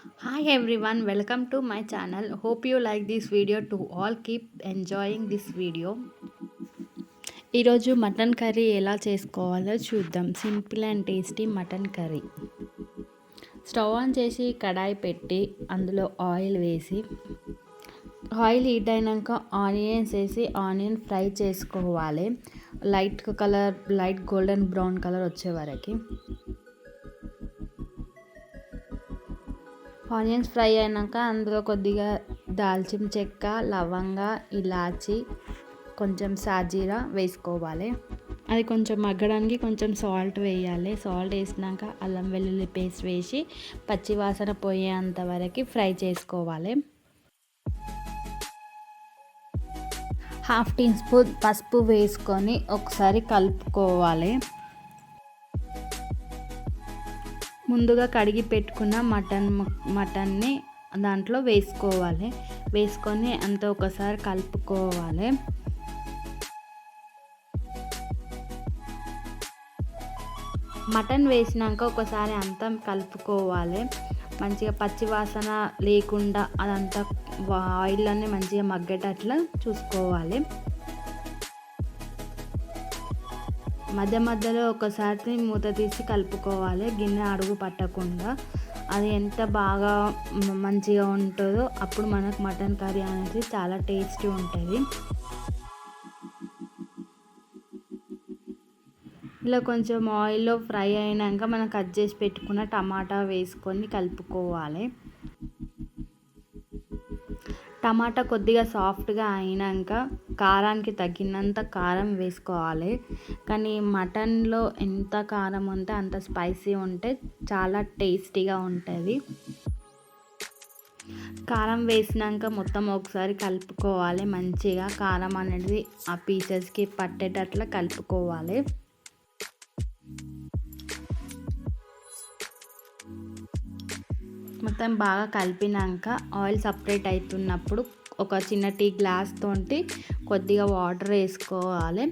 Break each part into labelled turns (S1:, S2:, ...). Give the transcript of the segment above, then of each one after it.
S1: Hi everyone, welcome to my channel. Hope you like this video. To all, keep enjoying this video. ఈరోజు mutton curry ఎలా చేసుకోవాలో చూద్దాం. Simple and tasty mutton curry. Stove on చేసి కడాయి పెట్టి అందులో oil వేసి oil heat అయినాక onions వేసి ఆనియన్ ఫ్రై చేసుకోవాలి. లైట్ గోల్డెన్ బ్రౌన్ కలర్ వచ్చే వరకు. ఆనియన్స్ ఫ్రై అయినాక అందులో కొద్దిగా దాల్చిన చెక్క, లవంగ, ఇలాచి, కొంచెం సాజీరా వేసుకోవాలి. అది కొంచెం మగ్గడానికి కొంచెం సాల్ట్ వేయాలి. సాల్ట్ వేసినాక అల్లం వెల్లుల్లి పేస్ట్ వేసి పచ్చి వాసన పోయేంత వరకు ఫ్రై చేసుకోవాలి. హాఫ్ టీ స్పూన్ పసుపు వేసుకొని ఒకసారి కలుపుకోవాలి. ముందుగా కడిగి పెట్టుకున్న మటన్ని దాంట్లో వేసుకొని అంతా ఒకసారి కలుపుకోవాలి. మటన్ వేసినాక ఒకసారి అంతా కలుపుకోవాలి. మంచిగా పచ్చి వాసన లేకుండా అదంతా ఆయిల్లోనే మంచిగా మగ్గేటట్లా చూసుకోవాలి. మధ్యలో ఒకసారి మూత తీసి కలుపుకోవాలి, గిన్నె అడుగు పట్టకుండా. అది ఎంత బాగా మంచిగా ఉంటుందో అప్పుడు మనకు మటన్ కర్రీ అనేది చాలా టేస్టీ ఉంటుంది. ఇలా కొంచెం ఆయిల్లో ఫ్రై అయినాక మనం కట్ చేసి పెట్టుకున్న టమాటా వేసుకొని కలుపుకోవాలి. టమాటా కొద్దిగా సాఫ్ట్గా అయినాక కారానికి తగినంత కారం వేసుకోవాలి. కానీ మటన్లో ఎంత కారం ఉంటే అంత స్పైసీ ఉంటే చాలా టేస్టీగా ఉంటుంది. కారం వేసినాక మొత్తం ఒకసారి కలుపుకోవాలి. మంచిగా కారం అనేది ఆ పీసెస్కి పట్టేటట్లా కలుపుకోవాలి. మొత్తం బాగా కలిపినాక ఆయిల్ సపరేట్ అవుతున్నప్పుడు ఒక చిన్న టీ గ్లాస్ తోటి కొద్దిగా వాటర్ వేసుకోవాలి.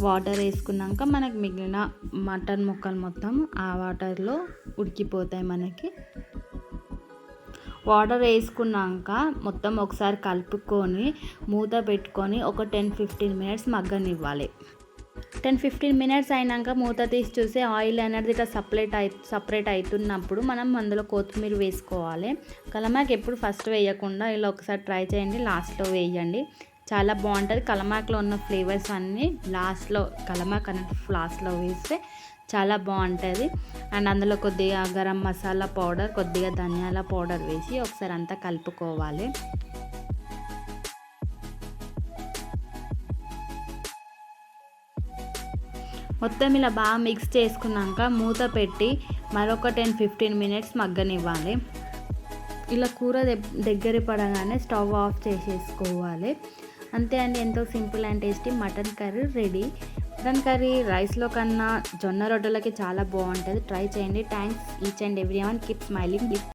S1: వాటర్ వేసుకున్నాక మనకి మిగిలిన మటన్ ముక్కలు మొత్తం ఆ వాటర్లో ఉడికిపోతాయి. మనకి వాటర్ వేసుకున్నాక మొత్తం ఒకసారి కలుపుకొని మూత పెట్టుకొని ఒక 10-15 మినిట్స్ మగ్గనివ్వాలి. 10-15 మినిట్స్ అయినాక మూత తీసి చూసి ఆయిల్ అనేది ఇట్లా సపరేట్ అవుతున్నప్పుడు మనం అందులో కొత్తిమీర వేసుకోవాలి. కలమాక్ ఎప్పుడు ఫస్ట్ వేయకుండా ఇలా ఒకసారి ట్రై చేయండి, లాస్ట్లో వేయండి. చాలా బాగుంటుంది. కలమాక్లో ఉన్న ఫ్లేవర్స్ అన్నీ కలమాక్ అనేది లాస్ట్లో వేస్తే చాలా బాగుంటుంది. అండ్ అందులో కొద్దిగా గరం మసాలా పౌడర్, కొద్దిగా ధనియాల పౌడర్ వేసి ఒకసారి అంతా కలుపుకోవాలి. మొత్తం ఇలా బాగా మిక్స్ చేసుకున్నాక మూత పెట్టి మరొక 10-15 మినిట్స్ మగ్గనివ్వాలి. ఇలా కూర దగ్గర పడగానే స్టవ్ ఆఫ్ చేసేసుకోవాలి. అంతే అండి, ఎంతో simple and tasty mutton curry ready. Mutton curry రైస్లో కన్నా జొన్న రొట్టెలకి చాలా బాగుంటుంది. ట్రై చేయండి. Thanks each and every one. Keep smiling.